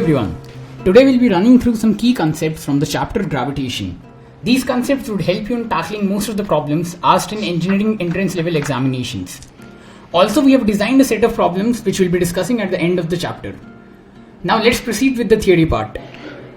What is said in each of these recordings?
Everyone, today we'll be running through some key concepts from the chapter Gravitation. These concepts would help you in tackling most of the problems asked in engineering entrance level examinations. Also, we have designed a set of problems which we'll be discussing at the end of the chapter. Now let's proceed with the theory part.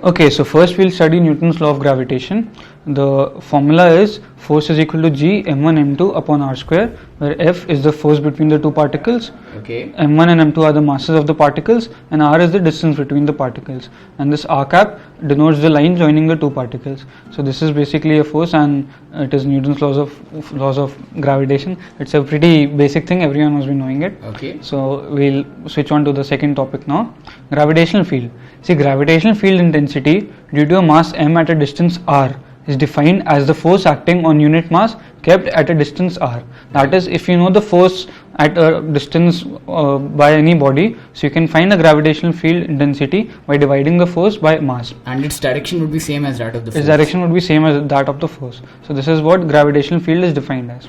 Okay, so first we'll study Newton's law of gravitation. The formula is force is equal to G m1 m2 upon r square, where F is the force between the two particles, m1 and m2 are the masses of the particles, and r is the distance between the particles. And this r cap denotes the line joining the two particles. So this is basically a force, and it is Newton's laws of gravitation. It's a pretty basic thing, everyone must be knowing it. Okay. So we'll switch on to the second topic now. Gravitational field. See, gravitational field intensity due to a mass m at a distance r is defined as the force acting on unit mass kept at a distance r. That is, if you know the force at a distance by any body, so you can find the gravitational field intensity by dividing the force by mass. And its direction would be same as that of the force. Its direction would be same as that of the force. So this is what gravitational field is defined as.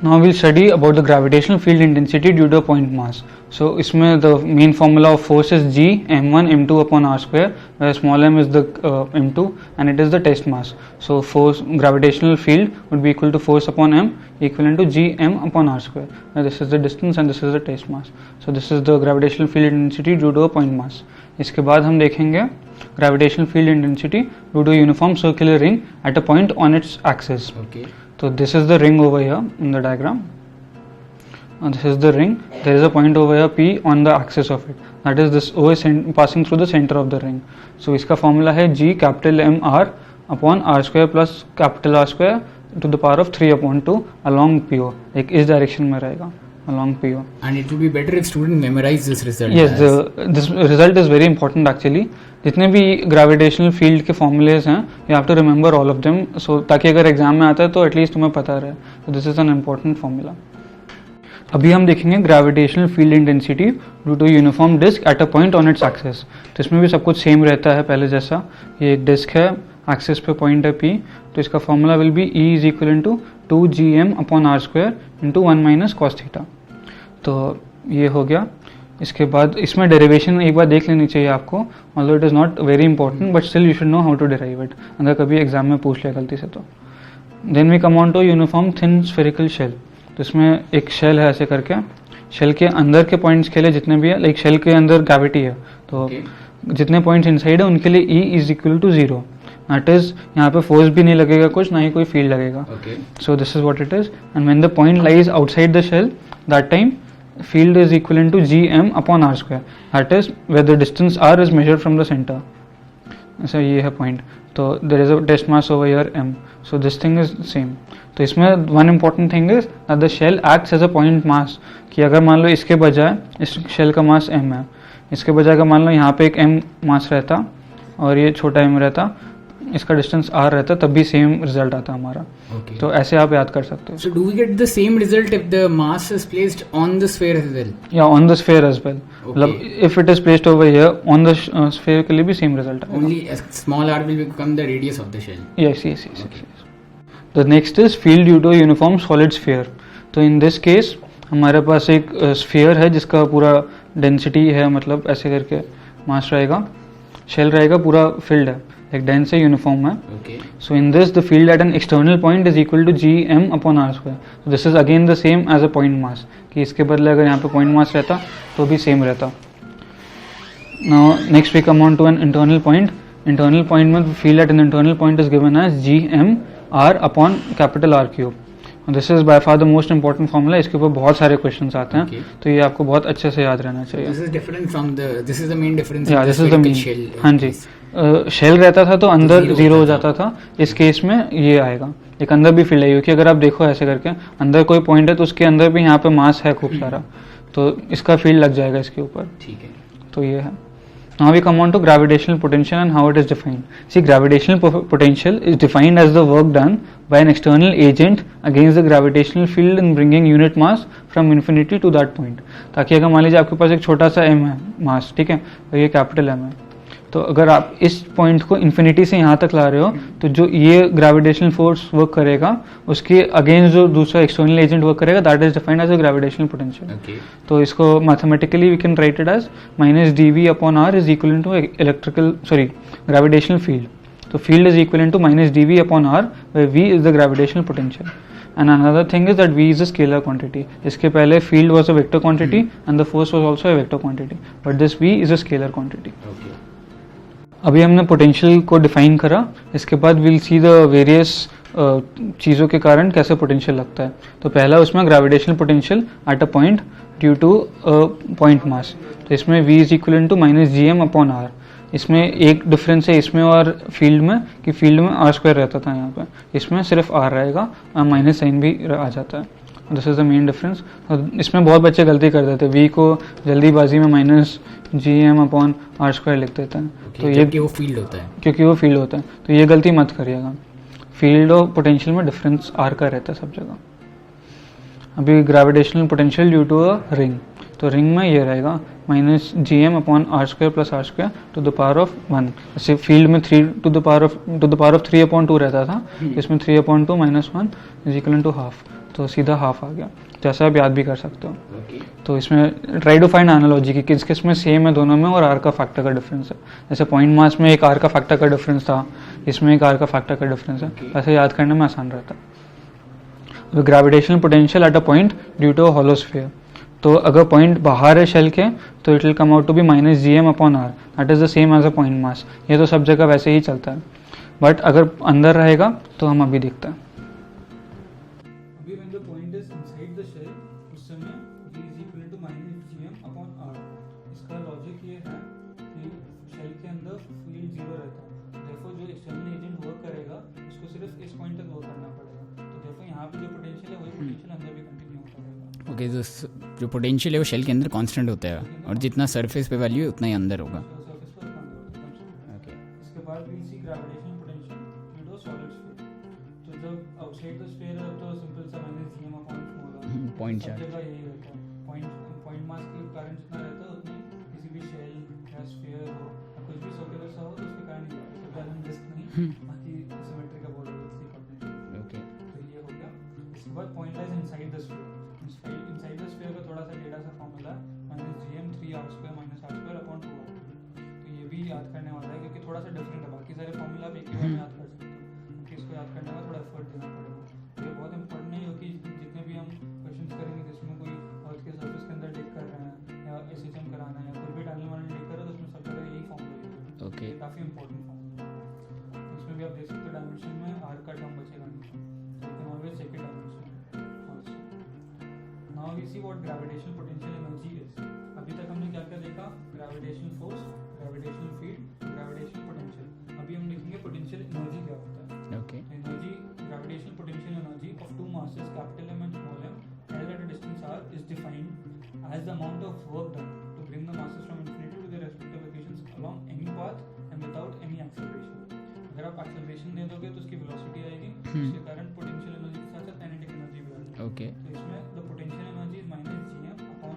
Now we'll study about the gravitational field intensity due to a point mass. So इसमें the main formula of force is G m1 m2 upon r square, where small m is the m2 and it is the test mass. So force gravitational field would be equal to force upon m equivalent to G m upon r square. Now this is the distance and this is the test mass. So this is the gravitational field intensity due to a point mass. इसके बाद हम देखेंगे gravitational field intensity due to a uniform circular ring at a point on its axis. Okay. So this is the ring over here in the diagram. And this is the ring. There is a point over here P on the axis of it. That is, this O is passing through the center of the ring. So इसका formula है G capital M R upon R square plus capital R square to the power of 3 upon 2 along PO. एक इस direction में रहेगा along PO. And it would be better if student memorize this result. Yes, this result is very important actually. जितने भी gravitational field के formulas हैं, you have to remember all of them. So ताकि अगर exam में आता है तो at least तुम्हें पता रहे. So this is an important formula. अभी हम देखेंगे gravitational field intensity due to uniform disc at a point on its axis. तो इसमें भी सब कुछ सेम रहता है पहले जैसा. ये एक डिस्क है, एक्सिस पे पॉइंट है P, तो इसका formula will be E is equal to 2gm upon r square into 1 minus cos theta. तो ये हो गया. इसके बाद इसमें डेरिवेशन एक बार देख लेनी चाहिए आपको, although it is not very important but still you should know how to derive it, अगर कभी एग्जाम में पूछ लिया गलती से तो. Then we come on to uniform thin spherical shell. तो इसमें एक शेल है ऐसे करके, शेल के अंदर के पॉइंट्स के लिए जितने भी है, लाइक शेल के अंदर ग्रेविटी है तो जितने पॉइंट्स इनसाइड है उनके लिए E is equal to 0. That is, यहाँ पे फोर्स भी नहीं लगेगा कुछ, ना ही कोई फील्ड लगेगा. So this is what it is. And when the point lies outside the shell, that time field is equivalent to Gm upon r square. That is where the distance r is measured from the center. So ये है point. तो there is a test mass over here m. So this thing is same. तो इसमें one important thing is that the shell acts as a point mass. कि अगर मान लो इसके बजाय इस shell का mass m है, इसके बजाय अगर मान लो यहाँ पे एक m mass रहता और ये छोटा m रहता, इसका डिस्टेंस r रहता, तब भी सेम रिजल्ट आता हमारा. तो ऐसे आप याद कर सकते हो. So do we get the same result if the mass is placed on the sphere as well? Yeah, on the sphere as well. मतलब if it is placed over here on the sphere के लिए भी same result आएगा. Only a small r will become the radius of the shell. Yes. The next is field due to a uniform solid sphere. तो in this case हमारे पास एक sphere है जिसका पूरा density है, मतलब ऐसे करके mass रहेगा, shell रहेगा, पूरा filled है, एक dense है, uniform है. So in this the field at an external point is equal to Gm upon r square. So this is again the same as a point mass, कि इसके बदले अगर यहाँ पे point mass रहता तो भी same रहता. Now next we come on to an internal point. Internal point में field at an internal point is given as Gm r upon capital R cube. This is by far the most important formula. इसके ऊपर बहुत सारे questions आते हैं, तो ये आपको बहुत अच्छे से याद रहना चाहिए. This is different from this is the main difference. Yeah, this is the main shell. हाँ जी. शेल रहता था तो अंदर जीरो हो जाता था. इस केस में ये आएगा, एक अंदर भी फील्ड है, क्योंकि अगर आप देखो ऐसे करके अंदर कोई पॉइंट है तो उसके अंदर भी यहाँ पे मास है खूब सारा, तो इसका फील्ड लग जाएगा इसके ऊपर. ठीक है. तो ये है. Now we come on to gravitational potential and how it is defined. See, gravitational potential is defined as the work done by an external agent against the gravitational field in bringing unit mass from infinity to that point. ताकि अगर मान लीजिए आपके पास एक छोटा सा m है मास, ठीक है, और ये कैपिटल m है, तो अगर आप इस पॉइंट को इन्फिनिटी से यहाँ तक ला रहे हो तो जो ये ग्रेविटेशनल फोर्स वर्क करेगा उसके अगेंस्ट जो दूसरा एक्सटर्नल एजेंट वर्क करेगा that is defined as a gravitational potential. तो इसको mathematically we can write it as minus dv upon r is equal to gravitational field. तो field is equal to minus dv upon r where v is the gravitational potential. And another thing is that v is a scalar quantity. इसके पहले field was a vector quantity and the force was also a vector quantity. But this v is a scalar quantity. अभी हमने potential को define करा. इसके बाद will see the various चीज़ों के कारण कैसे पोटेंशियल लगता है. तो पहला उसमें gravitational potential at a point due to point mass. तो इसमें v is equal to minus G M upon R. इसमें एक डिफरेंस है इसमें और फील्ड में कि फील्ड में आर स्क्वायर रहता था यहाँ पे, इसमें सिर्फ आर रहेगा और माइनस साइन भी आ जाता है. This is the main difference. इसमें बहुत बच्चे गलती कर देते हैं, वी को जल्दीबाजी में minus G M upon R square लिख देते हैं. तो ये वो फील्ड होता है, क्योंकि वो फील्ड होता है. तो ये गलती मत करिएगा. फील्ड और पोटेंशियल में डिफरेंस आर का रहता है सब जगह. अभी gravitational potential due to a ring. तो रिंग में ये रहेगा minus G M upon R square plus R square to the power of 1. जैसे फील्ड में 3 to the power of 3 upon 2 रहता था, इसमें 3 upon 2 minus 1 is equal to half. तो सीधा हाफ आ गया. जैसा आप याद भी कर सकते हो. तो इसमें ट्राई टू फाइंड एनालॉजी कि किस किस में सेम है दोनों में और आर का फैक्टर का डिफरेंस है. जैसे पॉइंट मास में एक आर का फैक्टर का डिफरेंस था, इसमें एक आर का फैक्टर का डिफरेंस है. ऐसे याद करने में आसान रहता है. Gravitational potential at a point due to a hollow sphere. तो अगर पॉइंट बाहर है शेल के तो it will come out to be minus G M upon R. That is the same as a point mass. ये तो सब जगह वैसे ही चलता है. बट अगर अंदर रहेगा तो हम अभी देखते हैं. अभी when the point is inside the shell उस समय v is equal to minus G M upon R. इसका लॉजिक ये है कि शेल के अंदर फील्ड जीरो रहता है. देयरफॉर जो एक्सटर्नल एजेंट वर्क करेगा उसको सिर्फ इस पॉइंट तक वर्क करना पड़ेगा. तो देयरफॉर यहाँ पे जो पोटेंशियल है वही पोटेंशियल अंदर भी कंटिन्यू होता रहेगा. ओके. जो पोटेंशियल है वो शेल के अंदर कांस्टेंट होता है और जितना सरफेस पे वैल्यू है उतना ही अंदर होगा. इसके बाद we'll see gravitational potential due to a solid sphere. तो जब outside the sphere है तो सिंपल सा minus G M upon small R. Point सब चार्ज जगह यही रहता है. पॉइंट मास के कारण जितना रहता है उतनी किसी भी शेल या स्फीयर हो कुछ भी सर्कुलर सा हो तो उसके कारण ही रहता है. तो बैलेंस रिस्क नहीं बाकी सिमेट्री का बोल रहे थे. ओके. तो ये हो गया. इसके बाद point lies inside the sphere. Inside the sphere का थोड़ा सा टेढ़ा सा formula minus G M 3 R square minus R square upon 2 R. तो ये भी याद करने वाला है क्योंकि थोड़ा सा डिफरेंट है. बाकी सारे फॉर्मूला आप एक ही बार में याद कर सकते हो. क्योंकि इसको याद करने में थोड़ा एफर्ट देना पड़ेगा. ये बहुत इंपॉर्टेंट है क्योंकि जितने भी हम क्वेश्चंस करेंगे जिसमें कोई अर्थ के सरफेस के अंदर डिग कर रहे हैं या एसएचएम कराना है या कोई भी टनल वाले डिग कर रहे हो तो उसमें सब जगह यही फॉर्मूला यूज होता है. ओके. काफ़ी इंपॉर्टेंट फॉर्मूला. इसमें भी आप देख सकते हो डायमेंशन में आर का टर्म बचेगा नहीं. You can always check it dimension also. Now we see what gravitational potential energy is. अभी तक हमने क्या क्या देखा? Gravitational force, gravitational field, gravitational potential. अभी हम देखेंगे पोटेंशियल एनर्जी क्या होता है. Okay. Energy, gravitational potential energy of two masses capital M and small m held at a distance r is defined as the amount of work done to bring the masses from infinity to their respective locations along any path and without any acceleration. अगर आप acceleration दे दोगे तो उसकी velocity आएगी, इसके कारण potential energy के साथ साथ kinetic energy भी आएगी. ओके. तो इसमें the potential energy is minus gm upon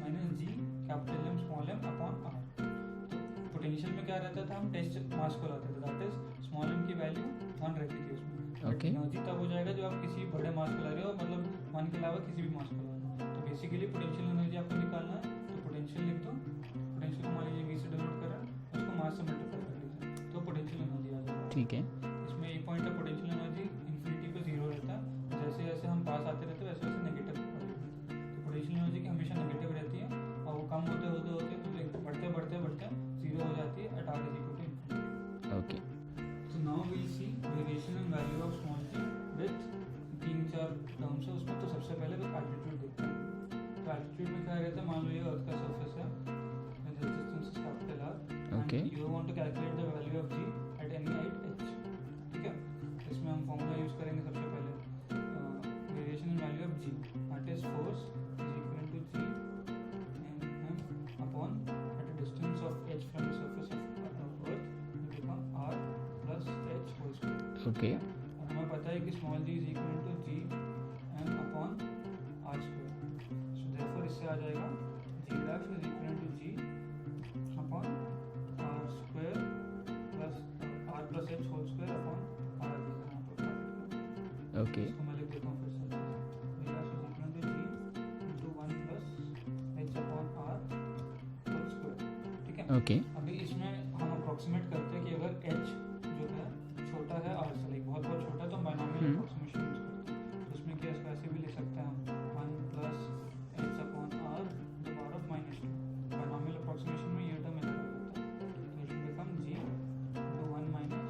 minus g capital M small m upon r. तो potential में क्या रहता था? हम टेस्ट मास को लाते थे. That is small m की वैल्यू 1 रहती थी उसमें. ओके. एनर्जी तब हो जाएगा जब आप किसी बड़े मास को ला रहे हो, मतलब 1 के अलावा किसी भी मास को ला रहे हो. तो बेसिकली पोटेंशियल एनर्जी आपको निकालना है तो पोटेंशियल लिख दो. पोटेंशियल को मान लीजिए v से डिनोट कर रहा है, उसको मास से मल्टीप्लाई कर लीजिए तो पोटेंशियल एनर्जी आ जाएगा. ठीक है. इसमें एक पॉइंट है पोटेंशियल एनर्जी इन्फिनिटी पे 0 रहता है. जैसे जैसे हम पास आते रहते हैं वैसे वैसे नेगेटिव हो जाती है. तो पोटेंशियल एनर्जी की हमेशा नेगेटिव रहती है और वो कम होते होते होते बढ़ते बढ़ते बढ़ते 0 हो जाती है at r is equal to infinity. Okay. So now we'll see variation in value of small t with 3-4 terms है उसमें. तो सबसे पहले तो एल्टीट्यूड देखते हैं. तो एल्टीट्यूड में क्या रहता है? मान लो ये अर्थ का सरफेस है, distance is capital R. Okay. You want to calculate the value of g at any height h. ठीक है. इसमें हम फॉर्मूला यूज करेंगे सबसे पहले. Variation in value of g that is force is equal to g m upon at a distance of h from the surface of earth become r plus h whole square. Okay. हमें पता है कि small g is equal to g m upon r square. So therefore इससे आ जाएगा g dash is equal to g upon r square है. Okay. अभी इसमें हम अप्रोक्सीमेट करते हैं कि अगर h जो है छोटा है r से, लाइक बहुत बहुत छोटा है, तो बाइनोमियल अप्रोक्सीमेशन यूज करते हैं. तो इसमें क्या इसको ऐसे भी लिख सकते हैं हम 1 plus h upon r the power of -2. Binomial approximation में ये टर्म इधर आ जाता है, तो it become g into 1 minus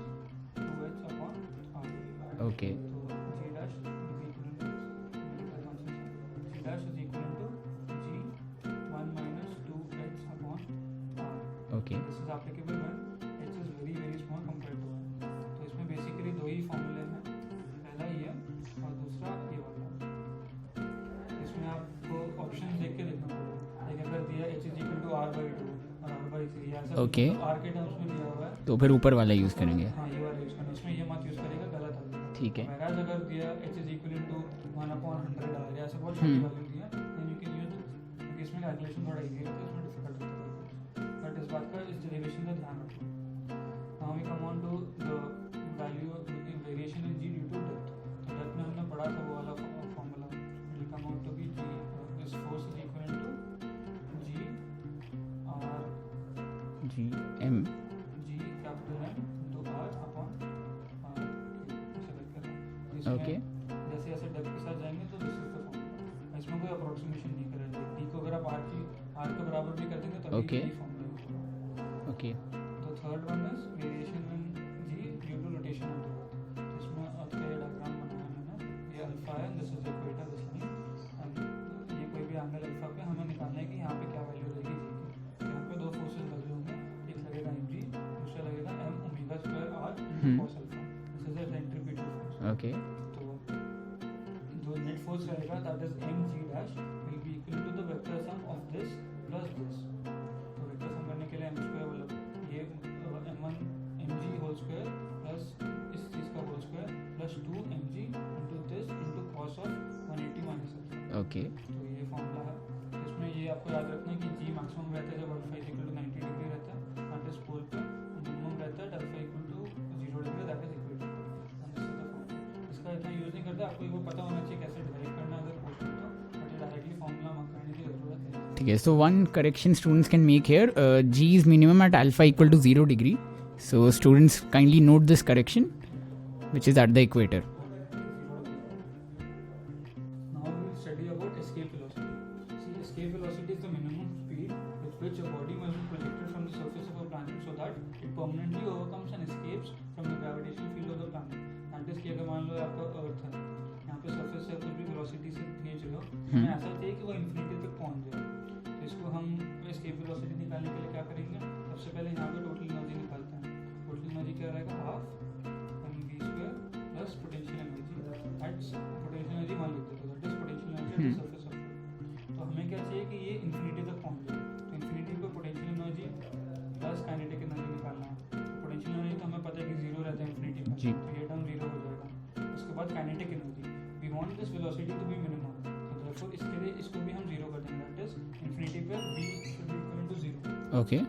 2h upon r. Okay. तो g dash is equivalent to g dash is equivalent to g 1 minus 2h upon r. Okay. This is applicable when h is very very small compared to 1. तो इसमें basically दो ही फॉर्मूले हैं, पहला ये और दूसरा ये वाला. इसमें आपको ऑप्शन देख के देखना पड़ेगा. लेकिन अगर दिया h is equal to r by 2 और r by 3 ऐसा Okay. तो r के टर्म्स में दिया हुआ है, तो फिर ऊपर वाला यूज करेंगे. हाँ ये वाला यूज करना. इसमें ये मत यूज करेगा, गलत आ जाएगा. ठीक है. Whereas अगर दिया h is equal to 1 upon 100 आ गया, ऐसे बहुत छोटी वैल्यू दिया, then you can use this. क्योंकि इसमें कैलकुलेशन थोड़ा इजी होता है, इसमें डिफिकल्ट होता है. बट इस बात का, इस डेरिवेशन का ध्यान रखो. Now we come on to the value variation in g due to depth. तो डेप्थ में हमने पढ़ा था वो वाला formula. It will come out to be g this force is equal to g r G M. g capital M into r upon r ऐसे करके रहा. इसमें Okay. जैसे जैसे डेप्थ के साथ जाएंगे तो दिस इज द फॉर्मूला. इसमें कोई अप्रोक्सीमेशन नहीं करेंगे. d को अगर आप r के बराबर भी कर देंगे तो Okay. ये फॉर्मूला यूज होगा. Okay. तो third one is variation in g due to rotation of the earth. इसमें अर्थ का ये डायग्राम बनाया है मैंने. ये अल्फा है, this is equator, this line, and ये कोई भी एंगल अल्फा पे हमें निकालना है कि यहाँ पे क्या वैल्यू रहेगी g की. यहाँ पे दो फोर्सेस लगे होंगे, एक लगेगा mg, दूसरा लगेगा m omega square r cos alpha. This is the centripetal force. Okay. तो जो नेट फोर्स रहेगा that is mg dash will be equal to the vector sum of this plus this. तो वेक्टर सम करने के लिए m square मतलब ये m1 mg whole square plus इस चीज का whole square plus 2 mg into this into cos of 180 minus alpha. Okay. तो ये फॉर्मूला है. इसमें ये आपको याद रखना है कि g मैक्सिमम रहता है जब alpha is equal to 90 degree रहता है, दैट इज पोल पे. मिनिमम रहता है alpha equal to 0 degree, that is equal to. इसका इतना यूज नहीं करते. आपको वो पता होना चाहिए कैसे डिराइव करना है अगर पूछो तो, बट ये डायरेक्टली फॉर्मूला मत करने की जरूरत है. ठीक है. So one correction students can make here. G is minimum at alpha equal to 0 degree. So students kindly note this correction, which is at the equator. Now we will study about escape velocity. See, escape velocity is the minimum speed with which a body must be projected from the surface of a planet so that it permanently overcomes and escapes from the gravitational field of the planet. That is कि अगर मान लो आपका अर्थ है, यहाँ पे surface से कुछ भी वेलोसिटी से खींच रहे हो, हमें ऐसा चाहिए कि वो इन्फिनिटी तक पहुँच जाए. तो इसको हम एस्केप वेलोसिटी निकालने के लिए क्या करेंगे? सबसे पहले यहाँ पे टोटल एनर्जी निकालते हैं. टोटल एनर्जी क्या रहेगा? Half mv square plus potential energy. Potential energy मान लेते हैं, that is potential energy at the surface of अर्थ. तो हमें क्या चाहिए कि ये इन्फिनिटी तक पहुँच जाए. तो इन्फिनिटी पे potential energy plus kinetic energy निकालना है. पोटेंशियल एनर्जी तो हमें पता है कि जीरो रहता है इन्फिनिटी में, जी. तो ये टर्म जीरो हो जाएगा. उसके बाद kinetic energy, we want this velocity to be minimum, तो देयरफॉर इसके लिए इसको भी हम जीरो कर देंगे. दैट इज इन्फिनिटी पे v should be equal to 0. Okay.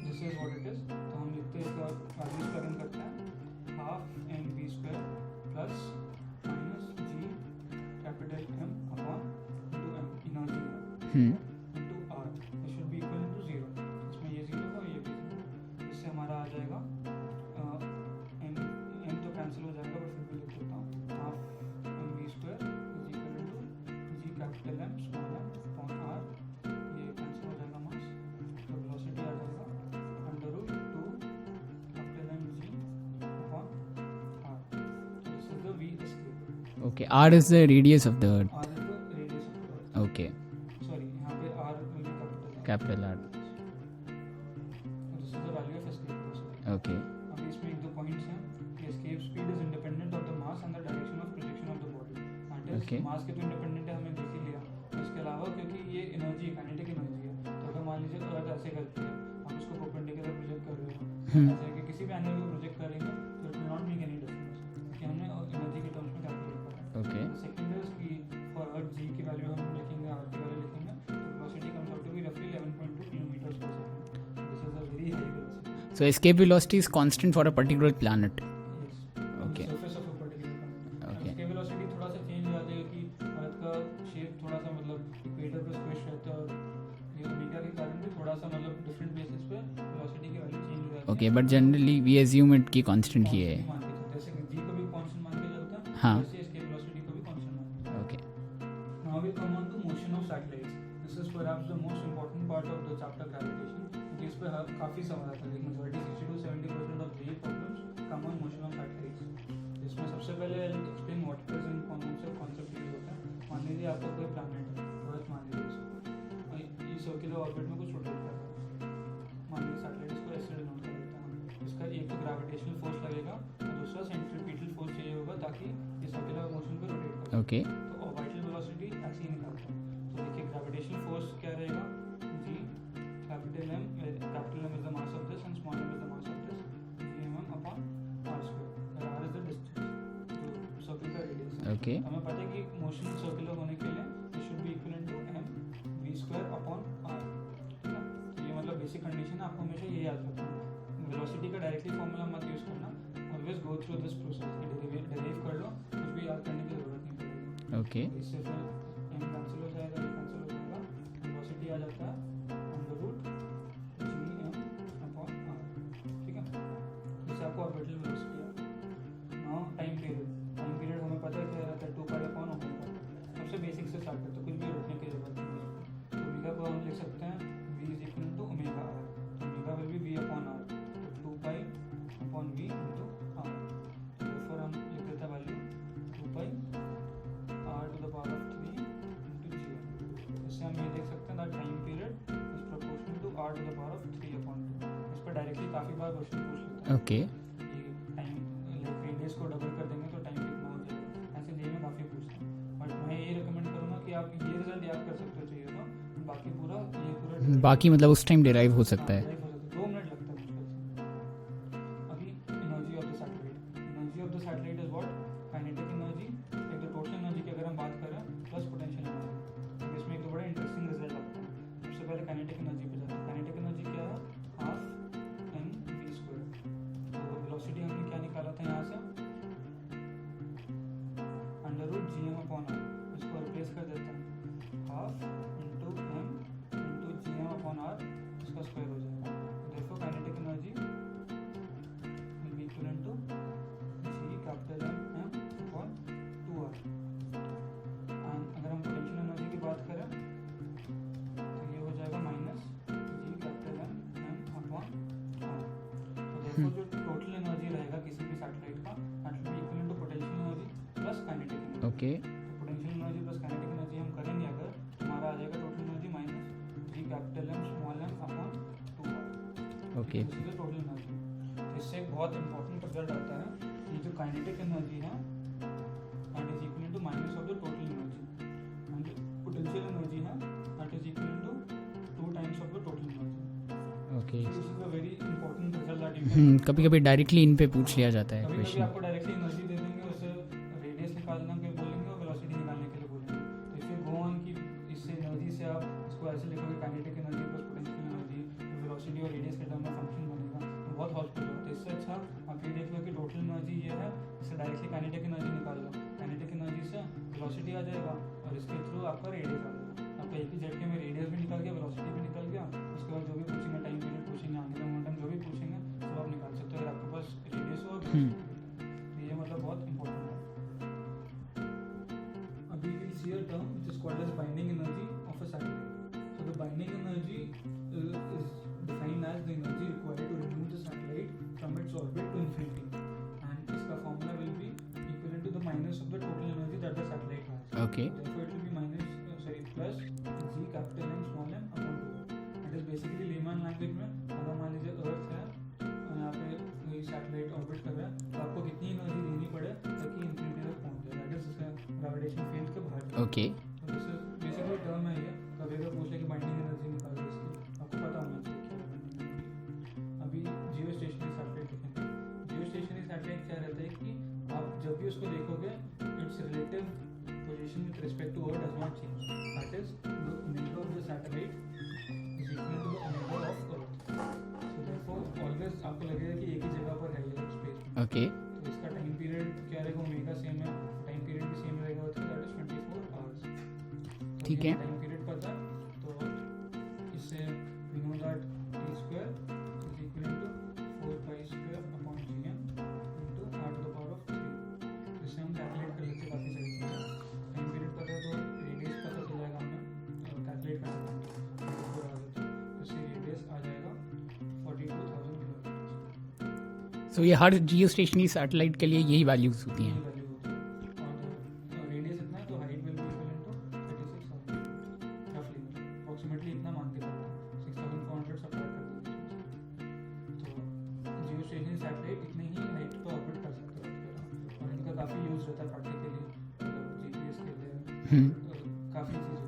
This is what it is. तो हम लिखते हैं इसका वैल्यूज का रन करते हैं. Half mv square plus minus g capital M upon into m energy into r. This should be equal to 0. इसमें ये 0 और ये भी 0. इससे हमारा आ जाएगा m तो कैंसिल हो जाएगा, बट फिर भी लिख देता हूँ. Half mv square is equal to g capital M small m upon r. ये कैंसिल हो जाएगा मास, तो वेलोसिटी आ जाएगा under root 2 capital M g upon r. This is the v escape. Okay. R is the radius of the Earth. r is the radius of the earth. Okay. Sorry, यहाँ पे r will be capital Capital R. This is the value of escape velocity. Okay. अब इसमें एक दो points हैं कि escape speed is independent of the mass and the direction of projection of the body. That Okay. Is mass के तो independent है, हमने देख ही लिया. इसके अलावा क्योंकि ये एनर्जी काइनेटिक एनर्जी है, तो अगर मान लीजिए अर्थ ऐसे करती है, हम उसको परपेंडिकुलर प्रोजेक्ट कर रहे हो, ऐसे कि किसी भी एंगल को प्रोजेक्ट करेंगे तो it will not make any difference, क्योंकि हमने एनर्जी के टर्म्स में कैलकुलेट करा है. Okay. सेकंड इज कि फॉर अर्थ g की वैल्यू हम लिखेंगे, r की वैल्यू लिखेंगे, तो velocity comes out to be रफली 11.2 kilometres per second. This is a very high velocity. So escape velocity is constant for a particular planet. Yes. Okay. Surface of a particular planet. Okay. इसके velocity थोड़ा सा change हो जाएगा कि अर्थ का shape थोड़ा सा मतलब इक्वेटर पे स्क्वेश रहता है, और ये ओमेगा के कारण भी थोड़ा सा मतलब different places okay, but generally we assume it की कांस्टेंट ही है. मान के चलते हैं। जैसे g को भी कांस्टेंट मान के चलते हैं, हाँ. वैसे इसके वेलोसिटी को भी कांस्टेंट मान के चलते ओके. हैं। Now we come on to motion of satellites. This is perhaps the most important part of the chapter gravitation. क्योंकि इस पे काफी सवाल आता है, majority 60 to 70% of GE problems come on motion of satellites. इसमें सबसे पहले एक्सप्लेन व्हाट इज इन कौन से कॉन्सेप्ट यूज होता है. मान लीजिए आपका कोई प्लैनेट है, अर्थ मान लीजिए इसको, ये सर्कुलर ऑर्बिट में कुछ रोटेट कर रहा है. मान लीजिए सैटेलाइट इसको ऐसे डिनोट कर देता है. इसका एक तो ग्रेविटेशनल फोर्स लगेगा और दूसरा सेंट्रीपिटल फोर्स चाहिए होगा ताकि ये सर्कुलर मोशन पे रोटेट करे. ओके. तो ऑर्बिटल वेलोसिटी ऐसे ही निकालते हैं. तो देखिए ग्रेविटेशनल फोर्स क्या रहेगा, G capital M is the mass of this and small m is the mass of this, Gmm upon r square. r is the distance, जो सर्कल का रेडियस है. ओके. हमें पता है कि मोशन सर्कुलर होने के लिए it should be equivalent to m v square upon r. ठीक है, तो ये मतलब बेसिक कंडीशन है, आपको हमेशा ये याद रखना है. वेलोसिटी का डायरेक्टली फॉर्मूला मत यूज करना, always go through this process. Derive कर लो, कुछ भी याद करने की जरूरत नहीं पड़ेगी. ओके. इससे फिर m कैंसिल हो जाएगा, ये कैंसिल हो जाएगा, वेलोसिटी आ जाता है under root gm upon r. ठीक है, इससे आपको ऑर्बिटल वेलोसिटी है. नाउ टाइम पीरियड हमें पता है क्या रहता है, 2 पाई अपॉन ओमेगा. सबसे बेसिक से स्टार्ट करते हैं, कुछ भी रखने की जरूरत नहीं है. तो ओमेगा को हम लिख सकते हैं v is equal to omega r. तो omega will be v upon r, तो 2 pi upon v into r. therefore हम लिख देते हैं value 2 pi r to the power of 3 into g. इससे हम ये देख सकते हैं that time period is proportional to r to the power of 3 upon 2. इस पर डायरेक्टली काफी बार क्वेश्चन पूछ लेता है. ओके. रेडियस को डबल कर देंगे तो टाइम कितना हो जाएगा, ऐसे जे में काफ़ी पूछते हैं. बट मैं ये रिकमेंड करूँगा कि आप ये रिजल्ट याद कर सकते हो चाहिए तो, बाकी पूरा बाकी मतलब उस टाइम डिराइव हो सकता है. 2 मिनट लगता है मुश्किल से. अभी energy of the satellite. Energy of the satellite is what, kinetic energy, एक तो टोटल एनर्जी की अगर हम बात करें प्लस पोटेंशियल एनर्जी. तो इसमें एक तो बड़ा इंटरेस्टिंग रिजल्ट आता है. सबसे पहले काइनेटिक एनर्जी पे जाते हैं. काइनेटिक एनर्जी क्या है, हाफ m v स्क्वायर. तो वेलोसिटी हमने क्या निकाला था यहाँ से, under root gm upon r. इसको रिप्लेस कर देते हैं, half into m into gm upon r, इसका स्क्वायर हो जाएगा. therefore kinetic energy will be equivalent to g capital M upon 2r. And अगर हम पोटेंशियल एनर्जी की बात करें तो ये हो जाएगा minus g capital M upon r. तो therefore जो टोटल एनर्जी रहेगा किसी भी सैटेलाइट का, that will be equivalent to potential energy plus kinetic energy. Okay. Potential energy plus kinetic energy हम करेंगे अगर, हमारा आ जाएगा total energy minus g capital M small m upon 2r. Okay. This is the total energy. इससे एक बहुत important result आता है कि जो काइनेटिक एनर्जी है that is equal to minus of the total energy, and potential energy है that is equal to 2 times of the total energy. Okay. This is a very important result that you can. कभी कभी directly in पे पूछ लिया जाता है कभी कभी क्वेश्चन. आपको डायरेक्टली एनर्जी दे देंगे, उससे रेडियस निकालना के बोलेंगे और वेलोसिटी निकालने के लिए बोलेंगे. तो इफ यू गो ऑन कि इससे एनर्जी से आप इसको ऐसे लिखोगे kinetic energy plus potential energy, तो वेलोसिटी और रेडियस के टर्म में फंक्शन बनेगा, तो बहुत हेल्पफुल होता है. इससे अच्छा आप ये देख लो कि टोटल एनर्जी ये है, इससे डायरेक्टली काइनेटिक एनर्जी निकाल लो. काइनेटिक एनर्जी से वेलोसिटी आ जाएगा और इसके थ्रू आपका रेडियस आ जाएगा. आपका एक ही झटके में रेडियस भी निकल गया, वेलोसिटी भी निकल गया. उसके बाद जो भी पूछेंगे, टाइम पीरियड पूछेंगे, एंगुलर मोमेंटम जो भी पूछेंगे सब आप निकाल सकते हो अगर आपके पास रेडियस हो. ये मतलब बहुत इंपॉर्टेंट है. अभी will see a term which is called as binding energy of a satellite. So the binding energy is defined as the energy required to remove the satellite from its orbit to infinity, and इसका formula will be equivalent to the minus of the total energy that the satellite has. Okay. therefore it will be minus plus g capital M small m upon 2. It is basically layman language में अगर मान लीजिए अर्थ है और यहाँ पे कोई satellite orbit कर रहा है, तो आपको कितनी एनर्जी देनी पड़े ताकि इंफिनिटी तक पहुंच जाए, दैट इज इसका ग्रेविटेशन फील्ड के बाहर. ओके. तो दिस इज बेसिकली टर्म है ये. कभी अगर पूछ ले कि बाइंडिंग एनर्जी निकाल दो इसकी, आपको पता होना चाहिए क्या है बाइंडिंग एनर्जी. अभी जियो स्टेशनरी सैटेलाइट देखेंगे. जियो स्टेशनरी सैटेलाइट क्या रहता है कि आप जब भी उसको देखोगे it's relative position with respect to Earth does not change. That is, the omega of the satellite is equal to the omega of Earth. So therefore, always आपको लगेगा कि एक ही जगह पर है ये स्पेस में. ओके. तो इसका टाइम पीरियड क्या रहेगा, ओमेगा सेम है, टाइम पीरियड भी सेम रहेगा, तो दैट इज 24 आवर्स. ठीक है. टाइम पीरियड पता है तो इससे we know that t square is equal to 4 सो ये हर जियो स्टेशनरी सैटेलाइट के लिए यही वैल्यूज होती हैं. वैल्यू होती है और रेडियस इतना है तो height will be equal to 36,000 रफली अप्रोक्सीमेटली इतना मान के चलते हैं 6,400 सब्ट्रैक्ट कर दीजिए तो जियो स्टेशनरी सैटेलाइट इतने ही हाइट पे ऑर्बिट कर सकते हैं और इनका काफ़ी यूज रहता है प्रैक्टिकली जीपीएस के लिए काफ़ी चीज़